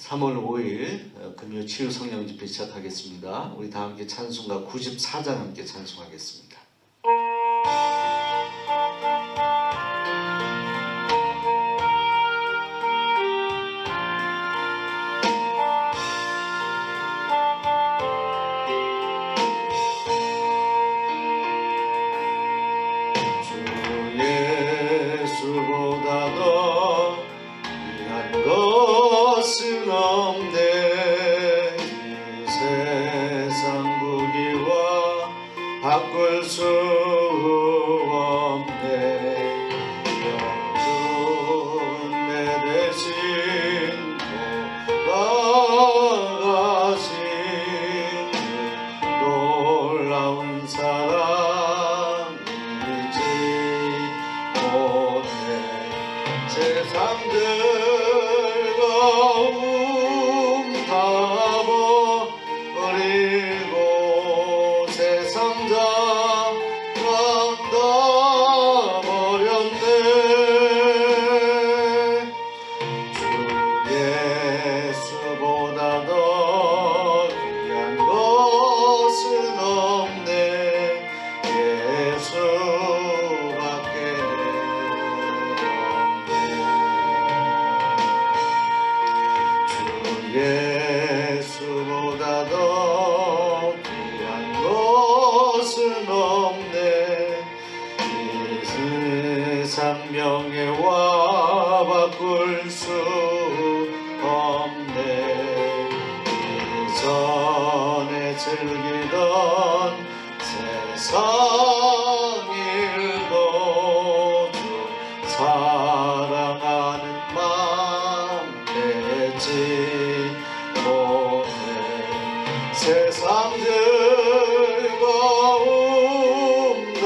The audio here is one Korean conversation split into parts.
3월 5일 금요 치유 성령 집회 시작하겠습니다. 우리 다 함께 찬송가 94장 함께 찬송하겠습니다. 것은 없네. 이 세상 부귀와 바꿀 수 없네. 영준 내 대신 돌아가신 놀라운 사랑이지 못해. 세상들 버리고 세상 다 버렸네. 주 예수보다 더 귀한 것은 없네. 예수밖에는 없네. 주 예수보다 더 귀한 것은 없네. 이 세상 명예와 바꿀 수 없네. 이전에 즐기던 세상 일도 주 사랑하는 마음 되지 못해. 세상 즐거움 다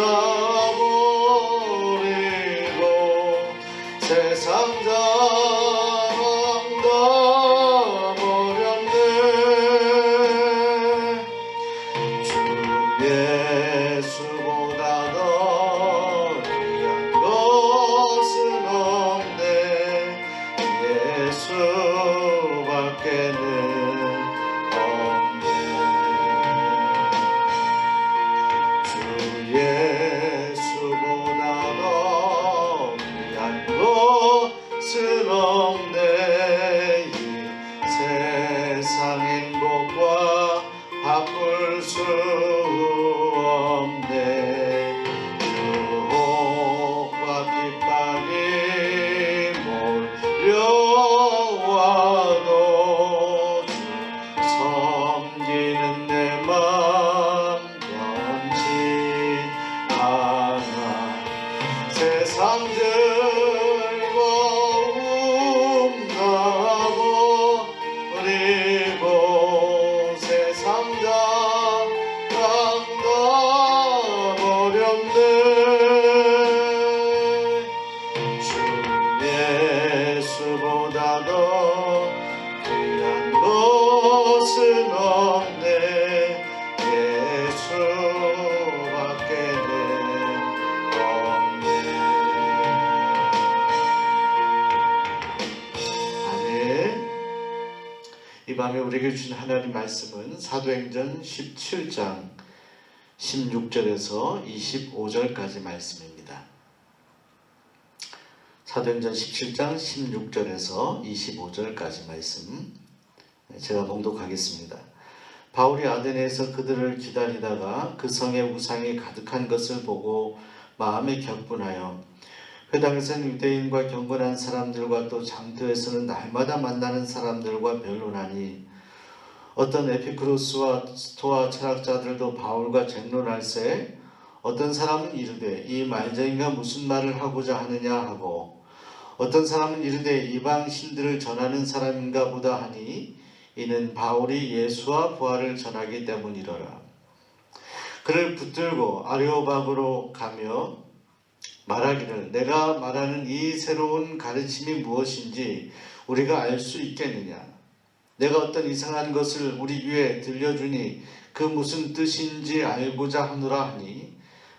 버리고 세상 자랑 다 버렸네. 주 예수보다 더 귀한 것은 없네. 예수밖에는 예수보다 더 귀한 것은 없네. 이 세상 행복과 바꿀 수 없네. 유혹과 핍박이 몰려와도 주 섬기는 내 맘 세상 즐거움 다 버리고 세상 자랑 다 버렸네. 주 예수보다 더 귀한 것은 없네. 예수밖에는 이 밤에 우리에게 주신 하나님 말씀은 사도행전 17장 16절에서 25절까지 말씀입니다. 사도행전 17장 16절에서 25절까지 말씀 제가 봉독하겠습니다. 바울이 아데네에서 그들을 기다리다가 그 성에 우상이 가득한 것을 보고 마음에 격분하여 회당에서는 유대인과 경건한 사람들과 또 장터에서는 날마다 만나는 사람들과 변론하니 어떤 에피쿠로스와 스토아 철학자들도 바울과 쟁론할세 어떤 사람은 이르되 이 말쟁이가 무슨 말을 하고자 하느냐 하고 어떤 사람은 이르되 이방 신들을 전하는 사람인가 보다 하니 이는 바울이 예수와 부활을 전하기 때문이로라. 그를 붙들고 아레오바그로 가며 말하기를 내가 말하는 이 새로운 가르침이 무엇인지 우리가 알 수 있겠느냐. 내가 어떤 이상한 것을 우리 귀에 들려주니 그 무슨 뜻인지 알고자 하노라 하니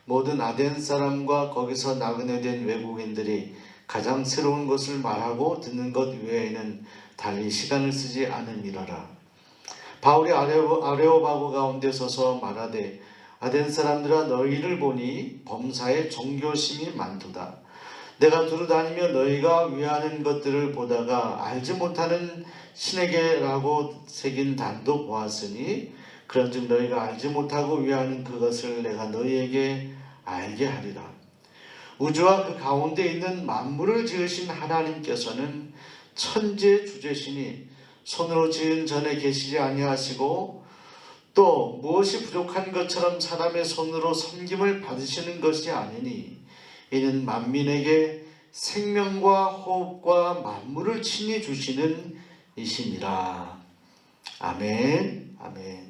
모든 아덴 사람과 거기서 나그네 된 외국인들이 가장 새로운 것을 말하고 듣는 것 외에는 달리 시간을 쓰지 않음이라라. 바울이 아레오바고 가운데 서서 말하되 아덴 사람들아 너희를 보니 범사에 종교심이 많도다. 내가 두루다니며 너희가 위하는 것들을 보다가 알지 못하는 신에게라고 새긴 단도 보았으니 그런즉 너희가 알지 못하고 위하는 그것을 내가 너희에게 알게 하리라. 우주와 그 가운데 있는 만물을 지으신 하나님께서는 천지의 주제시니 손으로 지은 전에 계시지 아니하시고 또 무엇이 부족한 것처럼 사람의 손으로 섬김을 받으시는 것이 아니니 이는 만민에게 생명과 호흡과 만물을 친히 주시는 이심이라. 아멘. 아멘.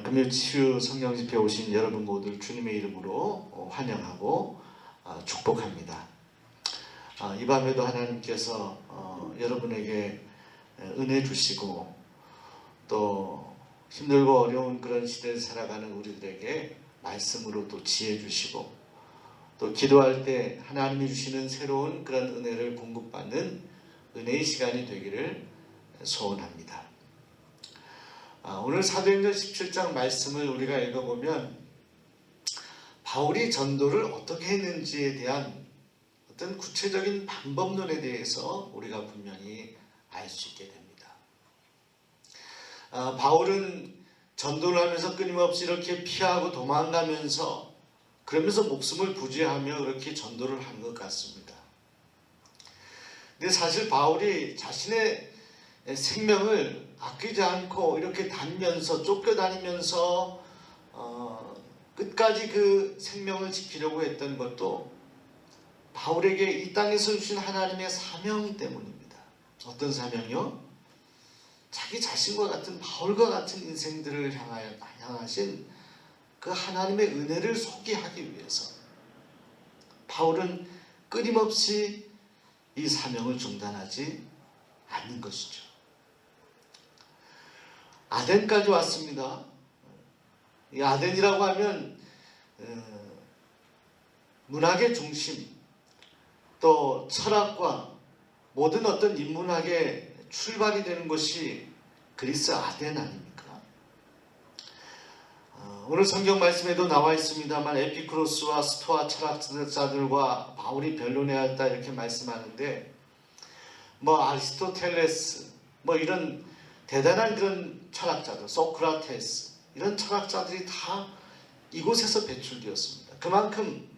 금요 치유 성령 집회 오신 여러분 모두 주님의 이름으로 환영하고 축복합니다. 이 밤에도 하나님께서 여러분에게 은혜 주시고 또 힘들고 어려운 그런 시대를 살아가는 우리들에게 말씀으로 또 지혜 주시고 또 기도할 때 하나님이 주시는 새로운 그런 은혜를 공급받는 은혜의 시간이 되기를 소원합니다. 오늘 사도행전 17장 말씀을 우리가 읽어보면 바울이 전도를 어떻게 했는지에 대한 어떤 구체적인 방법론에 대해서 우리가 분명히 알 수 있게 됩니다. 바울은 전도를 하면서 끊임없이 이렇게 피하고 도망가면서 그러면서 목숨을 부지하며 그렇게 전도를 한 것 같습니다. 근데 사실 바울이 자신의 생명을 아끼지 않고 이렇게 다니면서 쫓겨다니면서 끝까지 그 생명을 지키려고 했던 것도 바울에게 이 땅에서 주신 하나님의 사명 때문입니다. 어떤 사명이요? 자기 자신과 같은 바울과 같은 인생들을 향하신 그 하나님의 은혜를 소개하기 위해서 바울은 끊임없이 이 사명을 중단하지 않는 것이죠. 아덴까지 왔습니다. 이 아덴이라고 하면 문학의 중심, 또 철학과 모든 어떤 인문학의 출발이 되는 것이 그리스 아덴 아닙니까? 오늘 성경 말씀에도 나와 있습니다만 에피쿠로스와 스토아 철학자들과 바울이 변론하였다 이렇게 말씀하는데 아리스토텔레스 이런 대단한 그런 철학자들, 소크라테스 이런 철학자들이 다 이곳에서 배출되었습니다. 그만큼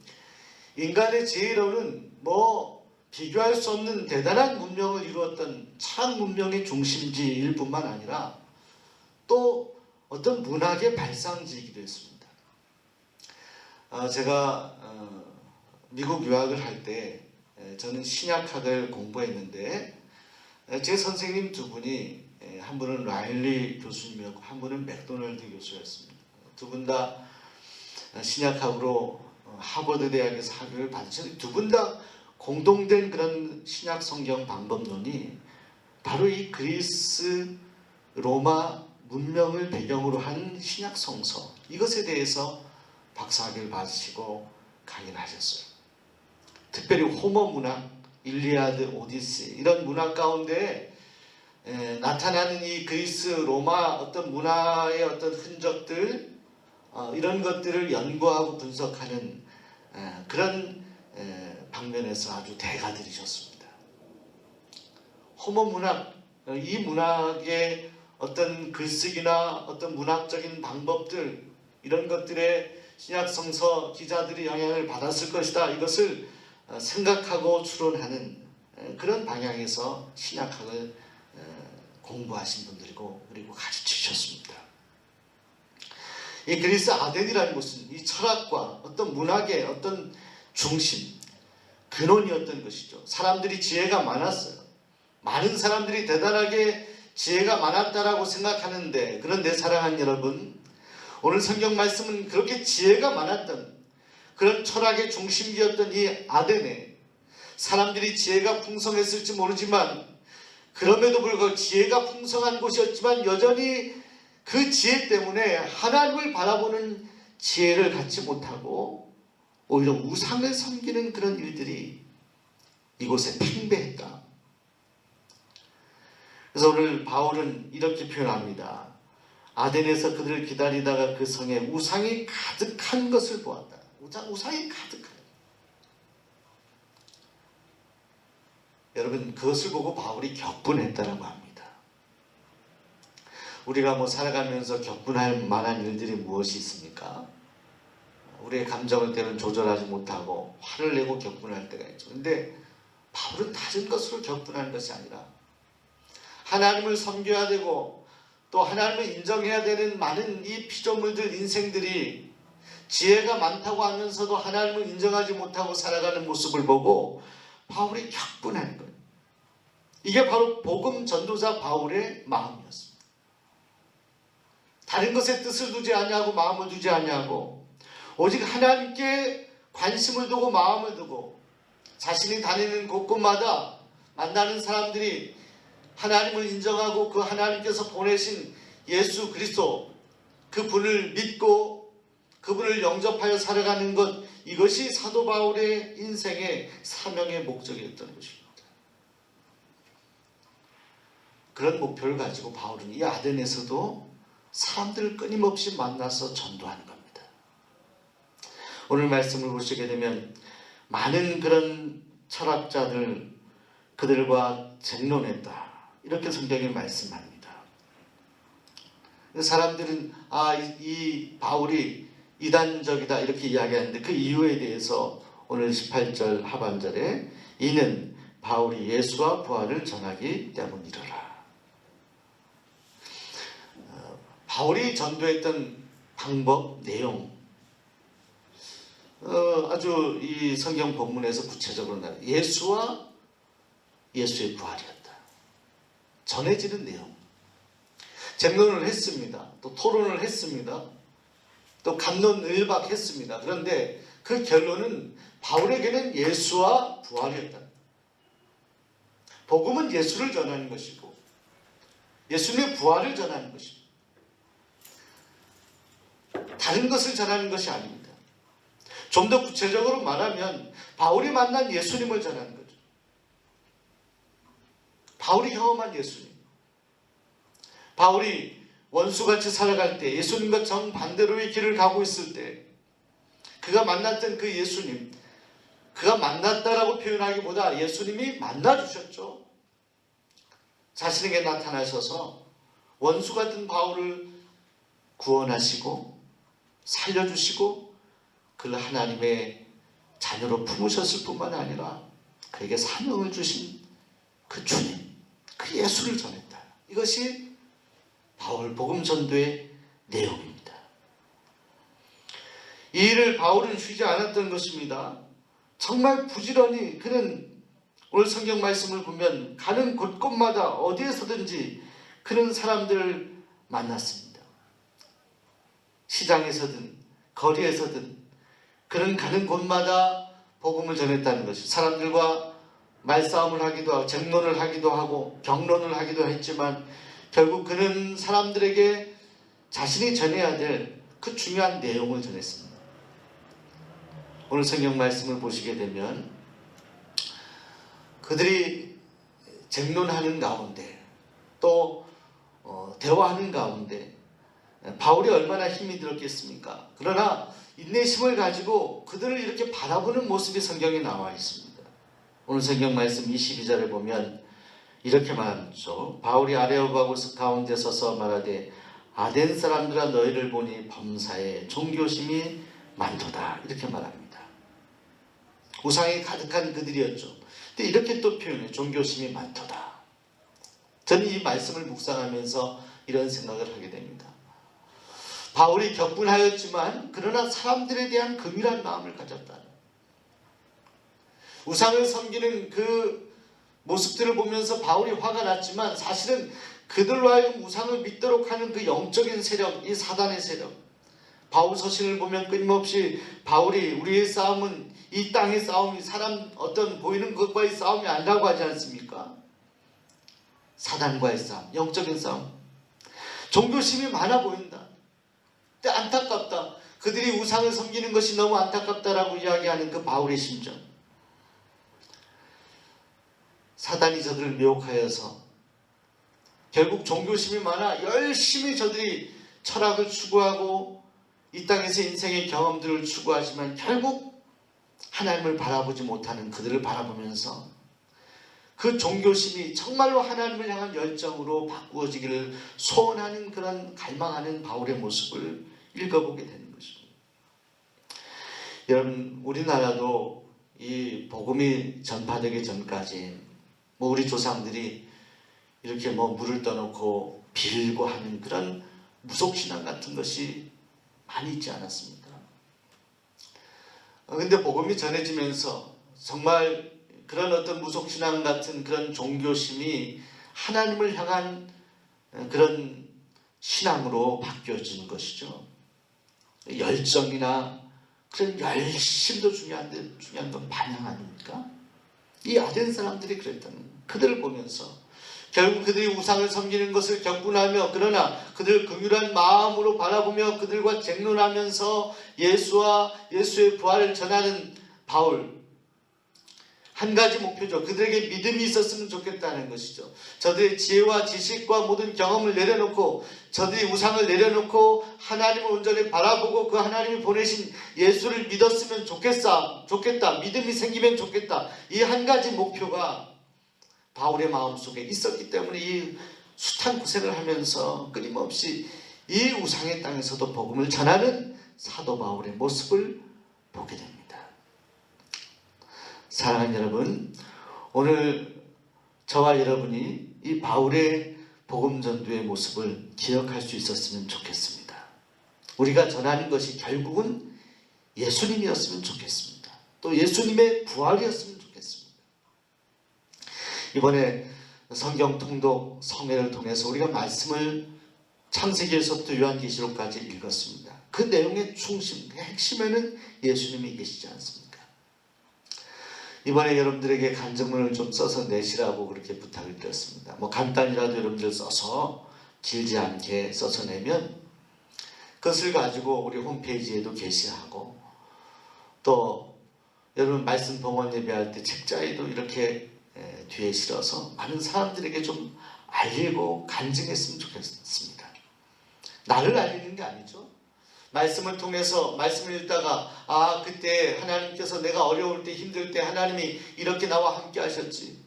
인간의 지혜로는 비교할 수 없는 대단한 문명을 이루었던 철학 문명의 중심지일 뿐만 아니라 또 어떤 문학의 발상지이기도 했습니다. 제가 미국 유학을 할 때 저는 신약학을 공부했는데 제 선생님 두 분이 한 분은 라일리 교수님이었고 한 분은 맥도널드 교수였습니다. 두 분 다 신약학으로 하버드 대학에서 학위를 받으셨는데 두 분 다 공동된 그런 신약 성경 방법론이 바로 이 그리스 로마 문명을 배경으로 한 신약 성서 이것에 대해서 박사학위를 받으시고 강의를 하셨어요. 특별히 호머 문학, 일리아드, 오디시 이런 문학 가운데 나타나는 이 그리스 로마 어떤 문화의 어떤 흔적들 이런 것들을 연구하고 분석하는 그런 방면에서 아주 대가들이셨습니다. 호모 문학, 이 문학의 어떤 글쓰기나 어떤 문학적인 방법들 이런 것들에 신약성서 기자들이 영향을 받았을 것이다. 이것을 생각하고 추론하는 그런 방향에서 신약학을 공부하신 분들이고 그리고 가르치셨습니다. 이 그리스 아덴이라는 곳은 이 철학과 어떤 문학의 어떤 중심, 근원이었던 것이죠. 사람들이 지혜가 많았어요. 많은 사람들이 대단하게 지혜가 많았다라고 생각하는데 그런데 사랑하는 여러분, 오늘 성경 말씀은 그렇게 지혜가 많았던 그런 철학의 중심지였던 이 아덴에 사람들이 지혜가 풍성했을지 모르지만 그럼에도 불구하고 지혜가 풍성한 곳이었지만 여전히 그 지혜 때문에 하나님을 바라보는 지혜를 갖지 못하고 오히려 우상을 섬기는 그런 일들이 이곳에 팽배했다. 그래서 오늘 바울은 이렇게 표현합니다. 아덴에서 그들을 기다리다가 그 성에 우상이 가득한 것을 보았다. 우상이 가득한. 여러분, 그것을 보고 바울이 격분했다라고 합니다. 우리가 살아가면서 격분할 만한 일들이 무엇이 있습니까? 우리의 감정을 때는 조절하지 못하고 화를 내고 격분할 때가 있죠. 그런데 바울은 다른 것으로 격분하는 것이 아니라 하나님을 섬겨야 되고 또 하나님을 인정해야 되는 많은 이 피조물들 인생들이 지혜가 많다고 하면서도 하나님을 인정하지 못하고 살아가는 모습을 보고 바울이 격분한 거예요. 이게 바로 복음 전도자 바울의 마음이었습니다. 다른 것에 뜻을 두지 아니하고 마음을 두지 아니하고 오직 하나님께 관심을 두고 마음을 두고 자신이 다니는 곳곳마다 만나는 사람들이 하나님을 인정하고 그 하나님께서 보내신 예수 그리스도 그분을 믿고 그분을 영접하여 살아가는 것, 이것이 사도 바울의 인생의 사명의 목적이었던 것입니다. 그런 목표를 가지고 바울은 이 아덴에서도 사람들을 끊임없이 만나서 전도하는 겁니다. 오늘 말씀을 보시게 되면 많은 그런 철학자들 그들과 쟁론했다, 이렇게 성경이 말씀합니다. 사람들은 이 바울이 이단적이다 이렇게 이야기하는데 그 이유에 대해서 오늘 18절 하반절에 이는 바울이 예수와 부활을 전하기 때문이로라. 바울이 전도했던 방법, 내용 아주 이 성경 본문에서 구체적으로 나와요. 예수와 예수의 부활이었다. 전해지는 내용. 쟁론을 했습니다. 또 토론을 했습니다. 또 갑론을박했습니다. 그런데 그 결론은 바울에게는 예수와 부활이었다. 복음은 예수를 전하는 것이고 예수님의 부활을 전하는 것입니다. 다른 것을 전하는 것이 아닙니다. 좀 더 구체적으로 말하면 바울이 만난 예수님을 전하는 거죠. 바울이 경험한 예수님. 바울이 원수같이 살아갈 때, 예수님과 정반대로의 길을 가고 있을 때 그가 만났던 그 예수님, 그가 만났다라고 표현하기보다 예수님이 만나주셨죠. 자신에게 나타나셔서 원수 같은 바울을 구원하시고 살려주시고 그를 하나님의 자녀로 품으셨을 뿐만 아니라 그에게 사명을 주신 그 주님, 그 예수를 전했다. 이것이 바울 복음 전도의 내용입니다. 이 일을 바울은 쉬지 않았던 것입니다. 정말 부지런히 그는 오늘 성경 말씀을 보면 가는 곳곳마다 어디에서든지 그는 사람들을 만났습니다. 시장에서든 거리에서든 그는 가는 곳마다 복음을 전했다는 것이, 사람들과 말싸움을 하기도 하고 쟁론을 하기도 하고 경론을 하기도 했지만 결국 그는 사람들에게 자신이 전해야 될 그 중요한 내용을 전했습니다. 오늘 성경 말씀을 보시게 되면 그들이 쟁론하는 가운데 또 대화하는 가운데 바울이 얼마나 힘이 들었겠습니까? 그러나 인내심을 가지고 그들을 이렇게 바라보는 모습이 성경에 나와 있습니다. 오늘 성경 말씀 22절에 보면 이렇게 말하죠. 바울이 아레오바고스 가운데 서서 말하되 아덴 사람들아 너희를 보니 범사에 종교심이 많도다, 이렇게 말합니다. 우상이 가득한 그들이었죠. 근데 이렇게 또 표현해요. 종교심이 많도다. 저는 이 말씀을 묵상하면서 이런 생각을 하게 됩니다. 바울이 격분하였지만 그러나 사람들에 대한 긍휼한 마음을 가졌다. 우상을 섬기는 그 모습들을 보면서 바울이 화가 났지만 사실은 그들로 하여금 우상을 믿도록 하는 그 영적인 세력, 이 사단의 세력, 바울 서신을 보면 끊임없이 바울이 우리의 싸움은 이 땅의 싸움이 사람 어떤 보이는 것과의 싸움이 아니라고 하지 않습니까? 사단과의 싸움, 영적인 싸움. 종교심이 많아 보인다. 근데 안타깝다. 그들이 우상을 섬기는 것이 너무 안타깝다라고 이야기하는 그 바울의 심정. 사단이 저들을 미혹하여서 결국 종교심이 많아 열심히 저들이 철학을 추구하고 이 땅에서 인생의 경험들을 추구하지만 결국 하나님을 바라보지 못하는 그들을 바라보면서 그 종교심이 정말로 하나님을 향한 열정으로 바꾸어지기를 소원하는 그런 갈망하는 바울의 모습을 읽어보게 되는 것입니다. 여러분, 우리나라도 이 복음이 전파되기 전까지 우리 조상들이 이렇게 물을 떠놓고 빌고 하는 그런 무속신앙 같은 것이 많이 있지 않았습니까? 근데 복음이 전해지면서 정말 그런 어떤 무속신앙 같은 그런 종교심이 하나님을 향한 그런 신앙으로 바뀌어지는 것이죠. 열정이나 그런 열심도 중요한데 중요한 건 반향 아닙니까? 이 아덴 사람들이 그랬다는 거예요. 그들을 보면서 결국 그들이 우상을 섬기는 것을 격분하며 그러나 그들 긍휼한 마음으로 바라보며 그들과 쟁론하면서 예수와 예수의 부활을 전하는 바울, 한 가지 목표죠. 그들에게 믿음이 있었으면 좋겠다는 것이죠. 저들의 지혜와 지식과 모든 경험을 내려놓고 저들이 우상을 내려놓고 하나님을 온전히 바라보고 그 하나님이 보내신 예수를 믿었으면 좋겠다. 믿음이 생기면 좋겠다. 이 한 가지 목표가 바울의 마음속에 있었기 때문에 이 숱한 고생을 하면서 끊임없이 이 우상의 땅에서도 복음을 전하는 사도 바울의 모습을 보게 됩니다. 사랑하는 여러분, 오늘 저와 여러분이 이 바울의 복음 전도의 모습을 기억할 수 있었으면 좋겠습니다. 우리가 전하는 것이 결국은 예수님이었으면 좋겠습니다. 또 예수님의 부활이었으면 좋겠습니다. 이번에 성경 통독 성회를 통해서 우리가 말씀을 창세기에서부터 요한계시록까지 읽었습니다. 그 내용의 중심, 그 핵심에는 예수님이 계시지 않습니까? 이번에 여러분들에게 간증문을 좀 써서 내시라고 그렇게 부탁을 드렸습니다. 간단히라도 여러분들 써서 길지 않게 써서 내면 그것을 가지고 우리 홈페이지에도 게시하고 또 여러분 말씀 봉헌 예배할 때 책자에도 이렇게 뒤에 실어서 많은 사람들에게 좀 알리고 간증했으면 좋겠습니다. 나를 알리는 게 아니죠. 말씀을 통해서 말씀을 읽다가 그때 하나님께서 내가 어려울 때 힘들 때 하나님이 이렇게 나와 함께 하셨지.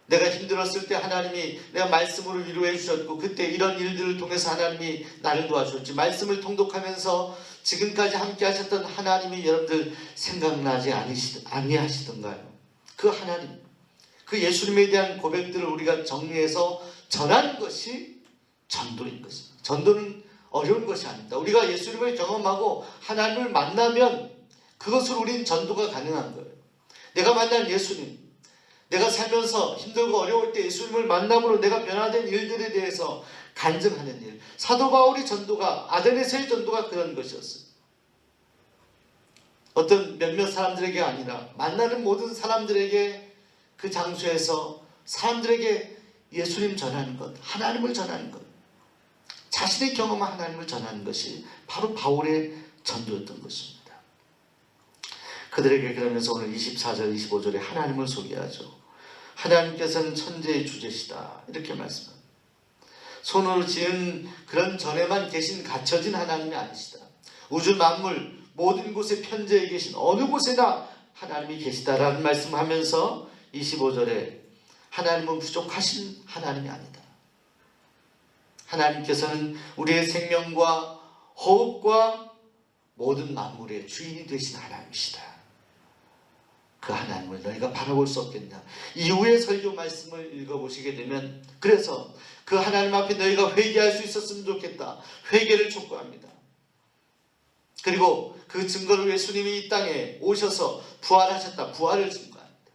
내가 힘들었을 때 하나님이 내가 말씀으로 위로해 주셨고 그때 이런 일들을 통해서 하나님이 나를 도와주셨지. 말씀을 통독하면서 지금까지 함께 하셨던 하나님이 여러분들 생각나지 아니하시던가요? 그 하나님, 그 예수님에 대한 고백들을 우리가 정리해서 전하는 것이 전도인 것입니다. 전도는 어려운 것이 아닙니다. 우리가 예수님을 경험하고 하나님을 만나면 그것으로 우린 전도가 가능한 거예요. 내가 만난 예수님, 내가 살면서 힘들고 어려울 때 예수님을 만남으로 내가 변화된 일들에 대해서 간증하는 일. 사도 바울의 전도가, 아덴에서의 전도가 그런 것이었어요. 어떤 몇몇 사람들에게 아니라 만나는 모든 사람들에게 그 장소에서 사람들에게 예수님 전하는 것, 하나님을 전하는 것, 자신의 경험한 하나님을 전하는 것이 바로 바울의 전도였던 것입니다. 그들에게 그러면서 오늘 24절 25절에 하나님을 소개하죠. 하나님께서는 천재의 주제시다 이렇게 말씀합니다. 손으로 지은 그런 전에만 계신 갖춰진 하나님이 아니시다. 우주 만물 모든 곳에 편재해 계신 어느 곳에나 하나님이 계시다라는 말씀하면서 25절에 하나님은 부족하신 하나님이 아니다. 하나님께서는 우리의 생명과 호흡과 모든 만물의 주인이 되신 하나님이시다. 그 하나님을 너희가 바라볼 수 없겠냐. 이후의 설교 말씀을 읽어보시게 되면 그래서 그 하나님 앞에 너희가 회개할 수 있었으면 좋겠다. 회개를 촉구합니다. 그리고 그 증거로 예수님이 이 땅에 오셔서 부활하셨다. 부활을 증거합니다.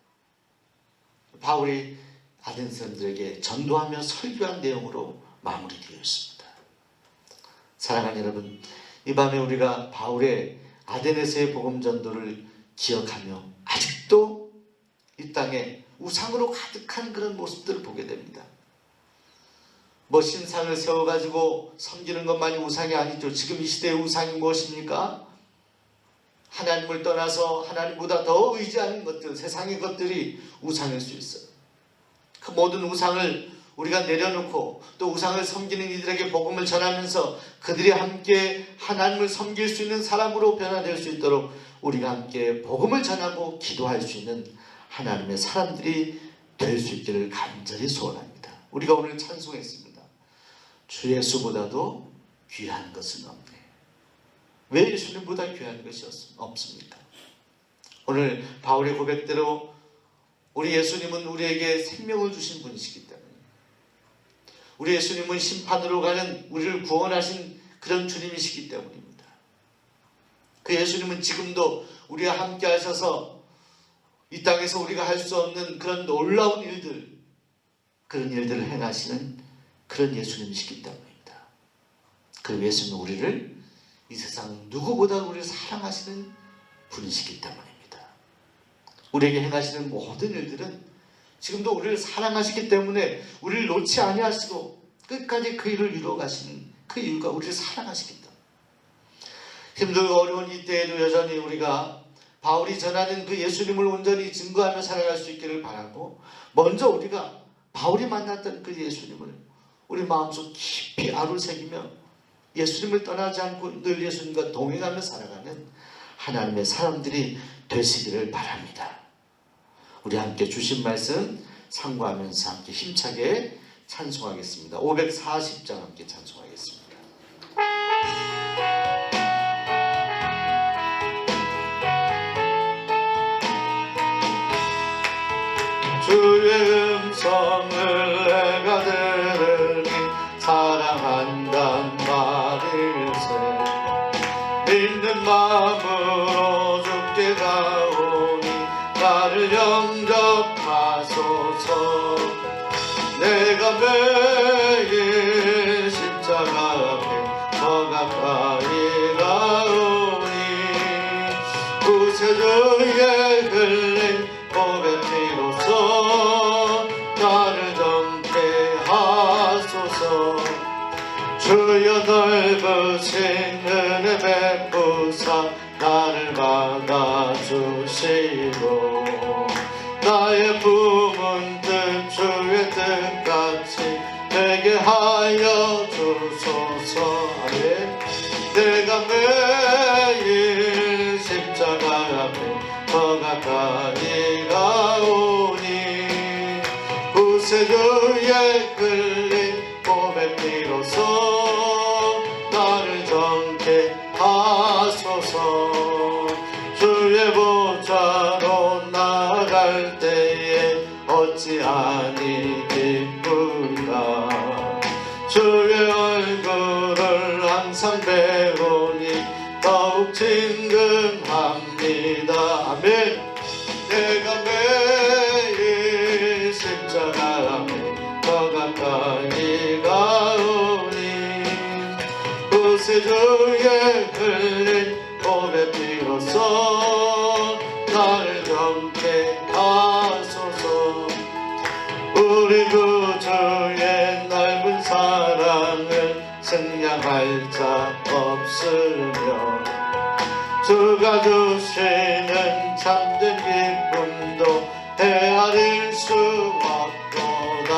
바울이 아덴 사람들에게 전도하며 설교한 내용으로 마무리되어 있습니다. 사랑하는 여러분, 이 밤에 우리가 바울의 아덴에서의 복음 전도를 기억하며 아직도 이 땅에 우상으로 가득한 그런 모습들을 보게 됩니다. 신상을 세워가지고 섬기는 것만이 우상이 아니죠. 지금 이 시대의 우상이 무엇입니까? 하나님을 떠나서 하나님보다 더 의지하는 것들, 세상의 것들이 우상일 수 있어요. 그 모든 우상을 우리가 내려놓고 또 우상을 섬기는 이들에게 복음을 전하면서 그들이 함께 하나님을 섬길 수 있는 사람으로 변화될 수 있도록 우리가 함께 복음을 전하고 기도할 수 있는 하나님의 사람들이 될 수 있기를 간절히 소원합니다. 우리가 오늘 찬송했습니다. 주 예수보다도 귀한 것은 없네. 왜 예수님보다 귀한 것이 없습니까? 오늘 바울의 고백대로 우리 예수님은 우리에게 생명을 주신 분이시기 때문에, 우리 예수님은 심판으로 가는 우리를 구원하신 그런 주님이시기 때문입니다. 그 예수님은 지금도 우리와 함께 하셔서 이 땅에서 우리가 할 수 없는 그런 놀라운 일들, 그런 일들을 행하시는 그런 예수님이시기 때문입니다. 그 예수님은 우리를 이 세상 누구보다 우리를 사랑하시는 분이시기 때문입니다. 우리에게 행하시는 모든 일들은 지금도 우리를 사랑하시기 때문에 우리를 놓지 아니하시고 끝까지 그 일을 이루어 가시는 그 이유가 우리를 사랑하시기 때문에, 힘들고 어려운 이때에도 여전히 우리가 바울이 전하는 그 예수님을 온전히 증거하며 살아갈 수 있기를 바라고, 먼저 우리가 바울이 만났던 그 예수님을 우리 마음속 깊이 아울새기며 예수님을 떠나지 않고 늘 예수님과 동행하며 살아가는 하나님의 사람들이 되시기를 바랍니다. 우리 함께 주신 말씀 상고하면서 함께 힘차게 찬송하겠습니다. 540장 함께 찬송하겠습니다. 주의 음성을 내가 들으니 사랑한단 말일세. 믿는 마음으로 주께 가오니 나를 영접하소서. 내가 매일 십자가 앞에 더 가까이 가오니 구세주의 흘린 복의 피로써 나를 정케 하소서. 주여 넓으신 은혜 베푸사 나를 받아주시고 나의 품은 뜻 주의 뜻같이 되게 하여 주소서. 아멘. 내가 매일 십자가 앞에 더 가까이 가오니 구세주의 흘린 봄의 피로써 나를 정케 하소서. 주의 보좌로 나갈 때에 어찌하니 기쁜가. 주의 얼굴을 항상 배우니 더욱 친근합니다. 아멘. 내가 매일 십자가 앞에 더 가까이 가오니 구세주의 흘린 봄의 피로써 나를 정케 하소서. 우리 구주의 넓은 사랑을 승량할 자 없으며 주가 주시는 참된 기쁨도 헤아릴 수 없도다.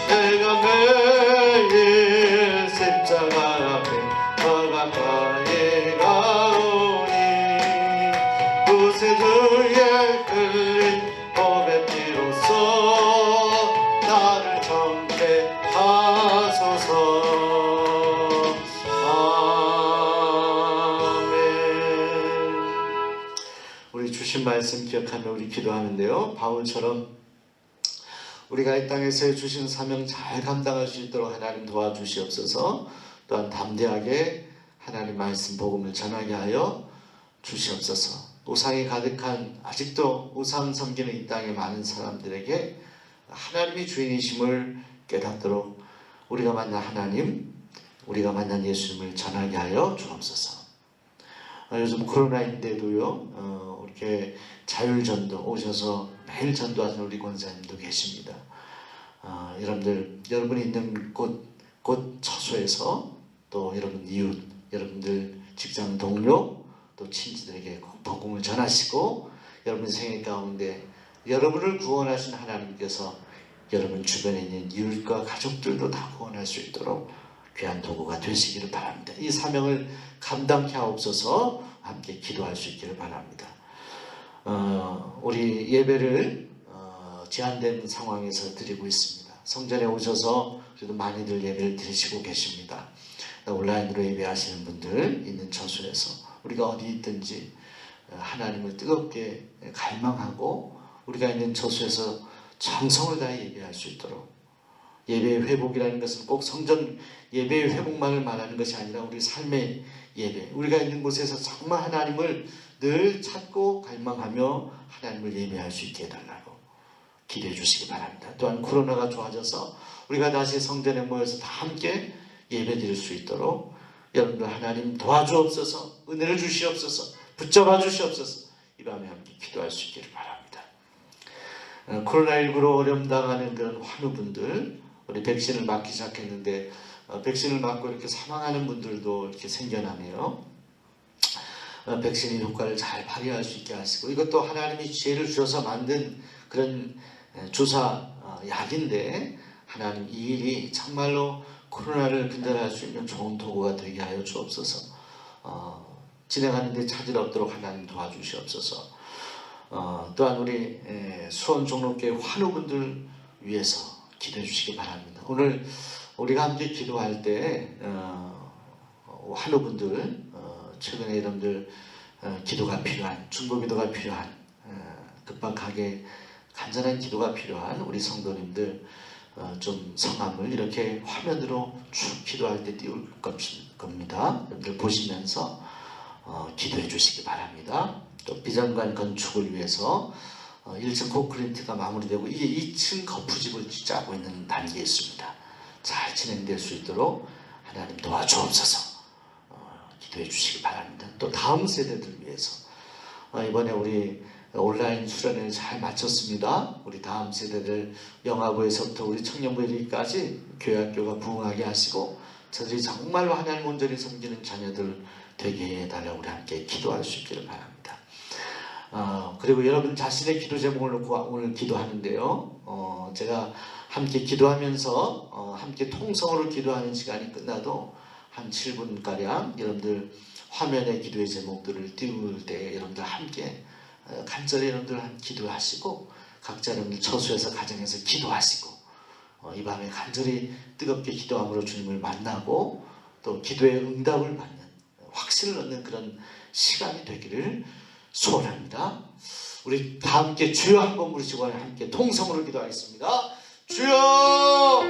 내가 매일 십자가 앞에 더 가까이 가오니 구세주의 흘린 봄의 피로써 나를 정케 하소서. 우리 주신 말씀 기억하며 우리 기도하는데요, 바울처럼 우리가 이 땅에서 주신 사명 잘 감당할 수 있도록 하나님 도와주시옵소서. 또한 담대하게 하나님 말씀 복음을 전하게 하여 주시옵소서. 우상이 가득한, 아직도 우상 섬기는 이 땅의 많은 사람들에게 하나님이 주인이심을 깨닫도록 우리가 만난 하나님, 우리가 만난 예수님을 전하게 하여 주옵소서. 요즘 코로나인데도요, 이렇게 자율전도 오셔서 매일 전도하시는 우리 권사님도 계십니다. 여러분이 있는 곳 처소에서 또 여러분 이웃, 여러분들 직장 동료, 또 친지들에게 꼭 복음을 전하시고 여러분 생애 가운데 여러분을 구원하신 하나님께서 여러분 주변에 있는 이웃과 가족들도 다 구원할 수 있도록 귀한 도구가 되시기를 바랍니다. 이 사명을 감당케 하옵소서. 함께 기도할 수 있기를 바랍니다. 우리 예배를 제한된 상황에서 드리고 있습니다. 성전에 오셔서 그래도 많이들 예배를 드리시고 계십니다. 온라인으로 예배하시는 분들 있는 처소에서 우리가 어디 있든지 하나님을 뜨겁게 갈망하고 우리가 있는 처소에서 정성을 다해 예배할 수 있도록, 예배의 회복이라는 것은 꼭 성전 예배의 회복만을 말하는 것이 아니라 우리 삶의 예배, 우리가 있는 곳에서 정말 하나님을 늘 찾고 갈망하며 하나님을 예배할 수 있게 해달라고 기도해 주시기 바랍니다. 또한 코로나가 좋아져서 우리가 다시 성전에 모여서 다 함께 예배 드릴 수 있도록 여러분들 하나님 도와주옵소서, 은혜를 주시옵소서, 붙잡아 주시옵소서. 이 밤에 함께 기도할 수 있기를 바랍니다. 코로나19로 어려움 당하는 그런 환우분들, 우리 백신을 맞기 시작했는데 백신을 맞고 이렇게 사망하는 분들도 이렇게 생겨나네요. 백신의 효과를 잘 발휘할 수 있게 하시고, 이것도 하나님이 지혜를 주셔서 만든 그런 주사 약인데 하나님 이 일이 정말로 코로나를 근절할 수 있는 좋은 도구가 되게 하여 주옵소서. 진행하는 데 차질 없도록 하나님 도와주시옵소서. 또한 우리 수원 종로교회 환우분들 위해서 기도해 주시기 바랍니다. 오늘 우리가 함께 기도할 때 환우분들, 최근에 여러분들 기도가 필요한, 중보기도가 필요한, 급박하게 간절한 기도가 필요한 우리 성도님들 좀 성함을 이렇게 화면으로 쭉 기도할 때 띄울 겁니다. 여러분들 보시면서 기도해 주시기 바랍니다. 또 비전관 건축을 위해서 1층 콘크리트가 마무리되고 이게 2층 거푸집을 짜고 있는 단계에 있습니다. 잘 진행될 수 있도록 하나님 도와주옵소서. 기도해 주시기 바랍니다. 또 다음 세대들 위해서 이번에 우리 온라인 수련회를 잘 마쳤습니다. 우리 다음 세대들 영화부에서부터 우리 청년부에까지 교회 학교가 부흥하게 하시고 저들이 정말로 하나님 온전히 섬기는 자녀들 되게 해달라고 우리 함께 기도할 수 있기를 바랍니다. 그리고 여러분 자신의 기도 제목을 놓고 오늘 기도하는데요. 제가 함께 기도하면서 함께 통성으로 기도하는 시간이 끝나도 한 7분가량 여러분들 화면에 기도의 제목들을 띄울 때 여러분들 함께 간절히 여러분들 기도하시고 각자 여러분들 처소에서 가정에서 기도하시고 이 밤에 간절히 뜨겁게 기도함으로 주님을 만나고 또 기도의 응답을 받는 확신을 얻는 그런 시간이 되기를 소원합니다. 우리 다 함께 주여 한번 부르시고 함께 통성으로 기도하겠습니다. 주여!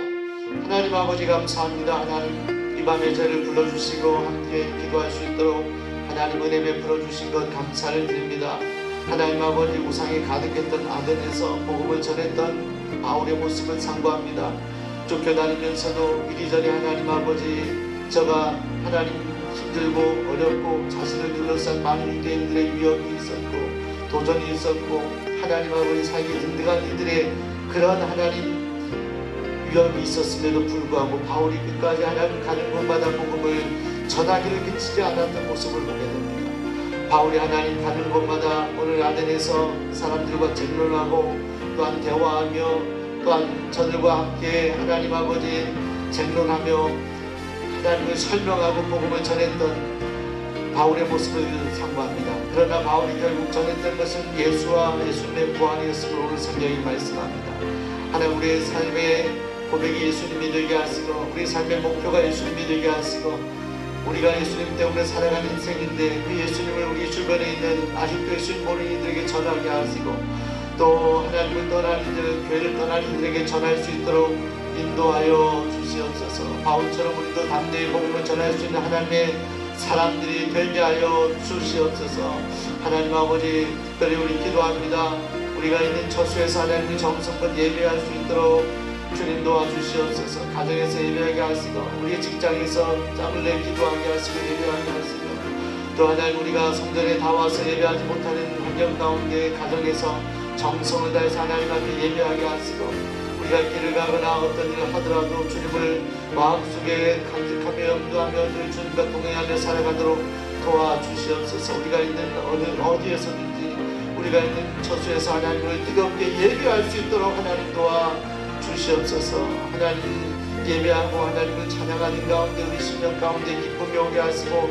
하나님 아버지 감사합니다. 하나님 이 밤에 저를 불러주시고 함께 기도할 수 있도록 하나님 은혜 베풀어 주신 것 감사를 드립니다. 하나님 아버지 우상이 가득했던 아덴에서 복음을 전했던 바울의 모습을 상고합니다. 쫓겨다니면서도 이리저리 하나님 아버지 저가 하나님 힘들고 어렵고 자신을 둘러싼 많은 유대인들의 위협이 있었고 도전이 있었고 하나님 아버지 살기 든든한 이들의 그런 하나님 위협이 있었음에도 불구하고 바울이 끝까지 하나님 가는 곳마다 복음을 전하기를 그치지 않았던 모습을 보게 됩니다. 바울이 하나님 가는 곳마다 오늘 아덴에서 사람들과 쟁론하고 또한 대화하며 또한 저들과 함께 하나님 아버지 쟁론하며 하나님을 설명하고 복음을 전했던 바울의 모습을 상고합니다. 그러나 바울이 결국 전했던 것은 예수와 예수님의 부활이었음을 오늘 성경이 말씀합니다. 하나님 우리의 삶의 고백이 예수님이 되게 하시고 우리 삶의 목표가 예수님이 되게 하시고 우리가 예수님 때문에 살아가는 인생인데 그 예수님을 우리 주변에 있는 아직도 예수님 모르는 이들에게 전하게 하시고 또 하나님을 떠난 이들, 교회를 떠난 이들에게 전할 수 있도록 인도하여 주시옵소서. 바울처럼 우리도 담대히 복음을 전할 수 있는 하나님의 사람들이 되게 하여 주시옵소서. 하나님 아버지 특별히 우리 기도합니다. 우리가 있는 처소에서 하나님의 정성껏 예배할 수 있도록 주님 도와주시옵소서. 가정에서 예배하게 하시고 우리의 직장에서 짬을 내 기도하게 하시고 예배하게 하시고 또 하나님 우리가 성전에 다 와서 예배하지 못하는 환경 가운데 가정에서 정성을 다해서 하나님 앞에 예배하게 하시고 우리가 길을 가거나 어떤 일을 하더라도 주님을 마음속에 간직하며 염두하며 늘 주님과 동행하며 살아가도록 도와주시옵소서. 우리가 있는 어디에서든지 우리가 있는 처소에서 하나님을 뜨겁게 예배할 수 있도록 하나님 도와 주시옵소서. 하나님 예배하고 하나님을 찬양하는 가운데 우리 심령 가운데 기쁨이 오게 하시고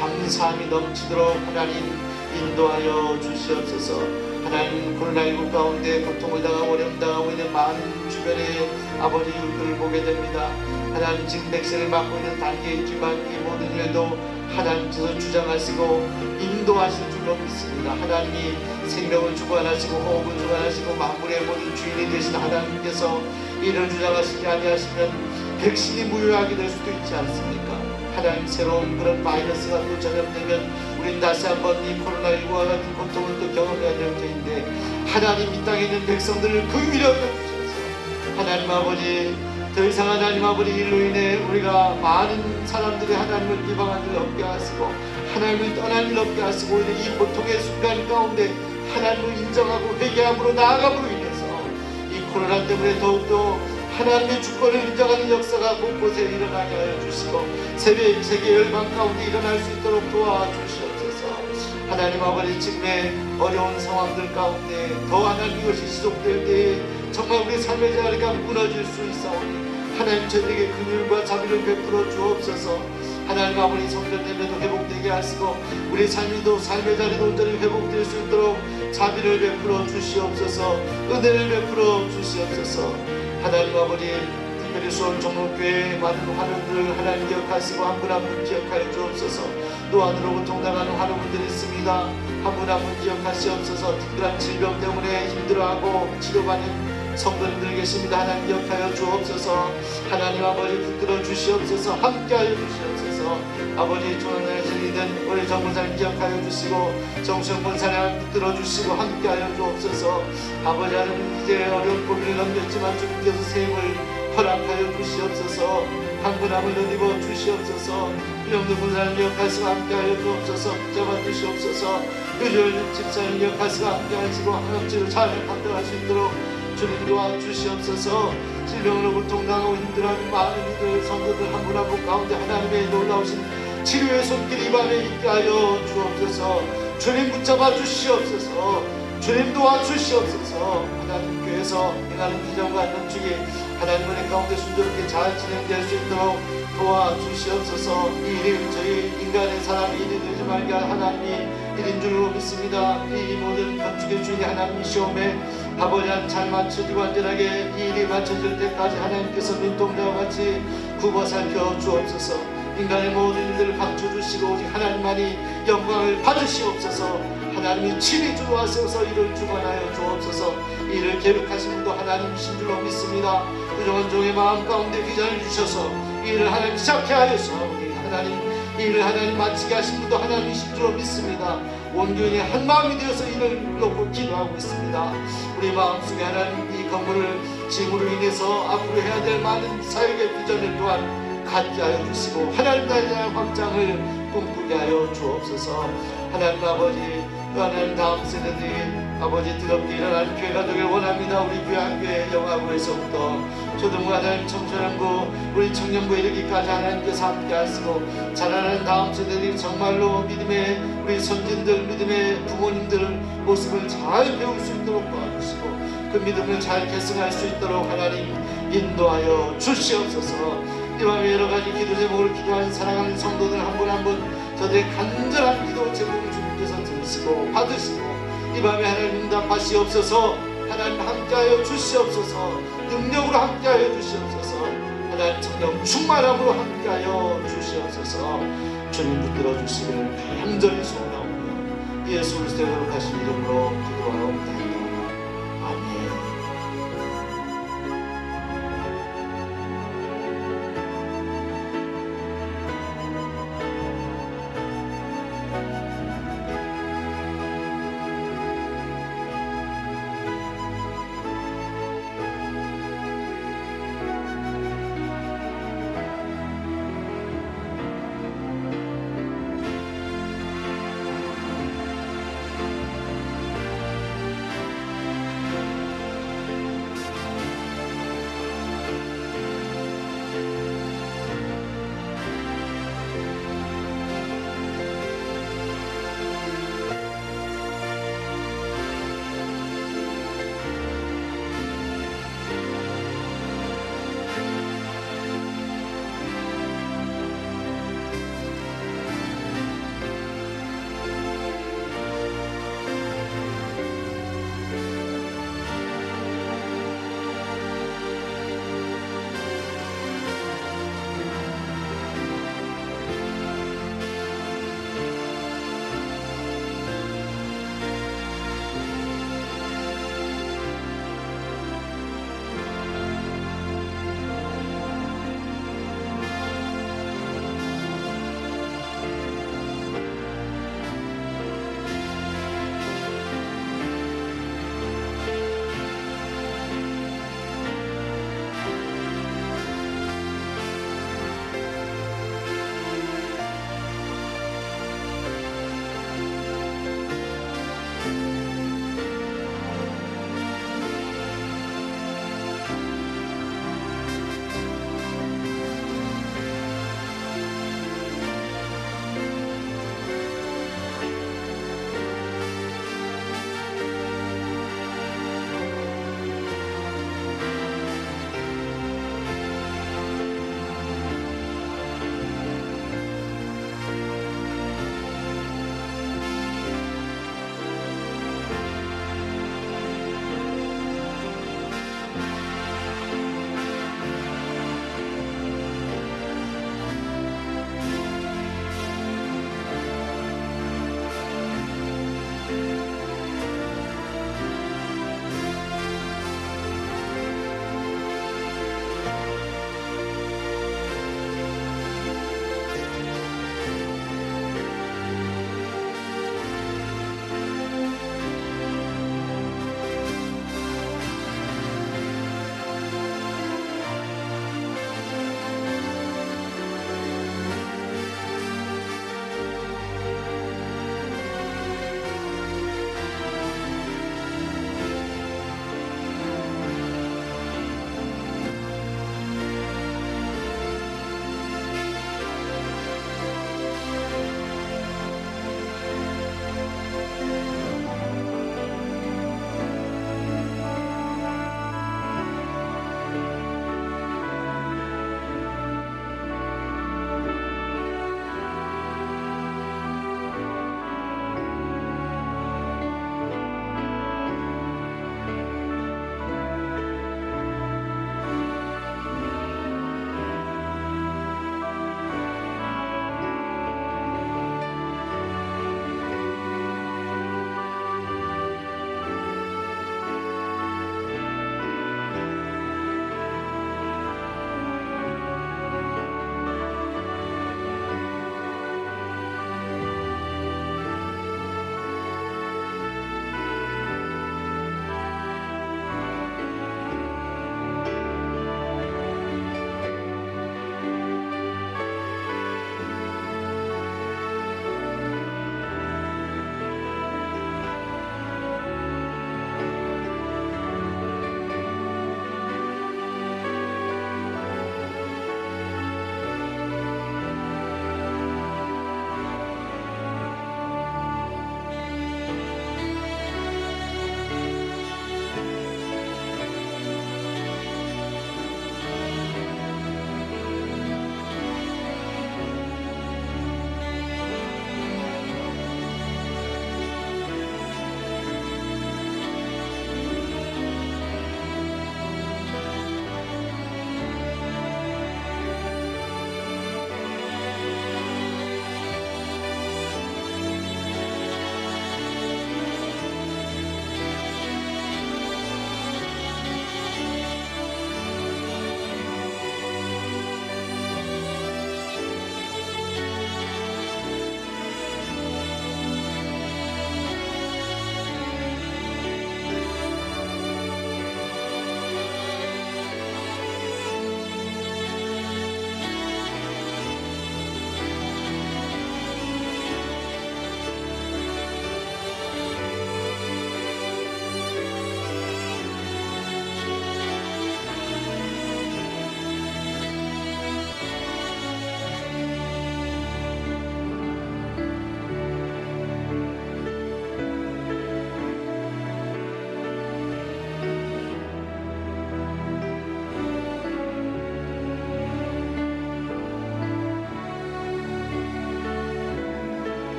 감사함이 넘치도록 하나님 인도하여 주시옵소서. 하나님 코로나19 가운데 고통을 당하고 어려움 당하고 있는 많은 주변의 아버지 이웃들을 보게 됩니다. 하나님 지금 백세를 맡고 있는 단계에 있지만 이 모든 일도 하나님께서 주장하시고 인도하실 줄로 믿습니다. 하나님이 생명을 주관하시고 호흡을 주관하시고 만물의 모든 주인이 되신 하나님께서 이를 주장하시지 아니하시면 백신이 무효하게 될 수도 있지 않습니까? 하나님 새로운 그런 바이러스가 또 전염되면 우린 다시 한번 이 코로나19와 같은 고통을 또 경험해야 될 터인데 하나님 이 땅에 있는 백성들을 긍휼히 여겨주셔서 하나님 아버지 더 이상 하나님 아버지 일로 인해 우리가 많은 사람들이 하나님을 비방한 일 없게 하시고 하나님을 떠난 일 없게 하시고 이 고통의 순간 가운데 하나님을 인정하고 회개함으로 나아감으로 인해서 이 코로나 때문에 더욱더 하나님의 주권을 인정하는 역사가 곳곳에 일어나게 하여 주시고 세계 열방 가운데 일어날 수 있도록 도와주시옵소서. 하나님 아버지 지금의 어려운 상황들 가운데 더 하나님 이것이 지속될 때에 정말 우리 삶의 자리가 무너질 수 있사오니 하나님 저들에게 긍휼과 자비를 베풀어 주옵소서. 하나님 아버지 성전됨에도 회복되게 하시고 우리 삶이도 삶의 자리도 온전히 회복될 수 있도록 자비를 베풀어 주시옵소서. 은혜를 베풀어 주시옵소서. 하나님 아버지 특별히 수원 종로교회의 많은 환우들을 하나님 기억하시고 한 분 한 분 기억하여 주옵소서. 또 안으로 고통당하는 환우분들이 있습니다. 한 분 한 분 기억하시옵소서. 특별한 질병 때문에 힘들어하고 치료받는 성도님들 계십니다. 하나님 기억하여 주옵소서. 하나님 아버지 붙들어 주시옵소서. 함께하여 주시옵소서. 아버지 조난의 진리된 우리 정문사님 기억하여 주시고 정수영 권사님 붙들어 주시고 함께하여 주옵소서. 아버지 하나님 이제 어려운 고비를 넘겼지만 주님께서 새 힘을 허락하여 주시옵소서. 한 분 한 분 입어 주시옵소서. 이영도 권사님 기억하시고 함께하여 주옵소서. 붙잡아 주시옵소서. 유절 집사님 기억하시고 함께하시고 항암치를 잘 감당할 수 있도록 주님 도와주시옵소서. 질병으로 고통당하고 힘들어하는 많은 이들 성도들 한 분 한 분 가운데 하나님의 놀라우신 치료의 손길 이 밤에 있게 하여 주옵소서. 주님 붙잡아 주시옵소서. 주님 도와주시옵소서. 하나님 교회에서 행하는 기정과 안정주기 하나님 은혜 가운데 순조롭게 잘 진행될 수 있도록 도와주시옵소서. 이 일이 저희 인간의 사람이 일이 되지 말게 할 하나님이 일인 줄로 믿습니다. 이 모든 건축의 주인이 하나님이 시험에 아버지 잘 맞춰지고 안전하게 이 일이 맞춰질 때까지 하나님께서 눈동자와 같이 굽어 살펴 주옵소서. 인간의 모든 일들을 감춰주시고 오직 하나님만이 영광을 받으시옵소서. 하나님이 친히 주도하셔서 이를 주관하여 주옵소서. 이를 계획하신 분도 하나님이신 줄로 믿습니다. 그동안 종의 마음 가운데 비전을 주셔서 이 일을 하나님 시작해 하여서 하나님 이 일을 하나님 마치게 하신 분도 하나님이신 줄로 믿습니다. 온 교인이 한 마음이 되어서 이를 놓고 기도하고 있습니다. 우리 마음속에 하나님 이 건물을 짐으로 인해서 앞으로 해야 될 많은 사역의 비전을 또한 갖게 하여 주시고 하나님 나라의 확장을 꿈꾸게 하여 주옵소서. 하나님 아버지 또 하나님 다음 세대들이 아버지 뜨겁게 일어나는 교회가 되길 원합니다. 우리 교회 한 교회 영화부에서부터 초등부 하나님 청소년부 우리 청년부에 이르기까지 하나님께서 함께 하시고 자라는 다음 세대들이 정말로 믿음의 우리 선진들 믿음의 부모님들 모습을 잘 배울 수 있도록 도와주시고 그 믿음을 잘 계승할 수 있도록 하나님 인도하여 주시옵소서. 이 밤에 여러 가지 기도 제목을 기도하는 사랑하는 성도들 한 분 한 분 저들의 간절한 기도 제목을 주님께서 들으시고 받으시고 이 밤에 하나님 응답하시옵소서. 하나님 함께하여 주시옵소서. 능력으로 함께하여 주시옵소서. 하나님 성령 충만함으로 함께하여 주시옵소서. 주님 붙들어 주시기를 간절히 소원하오며 예수 그리스도의 거룩하신 이름으로 기도하옵나이다.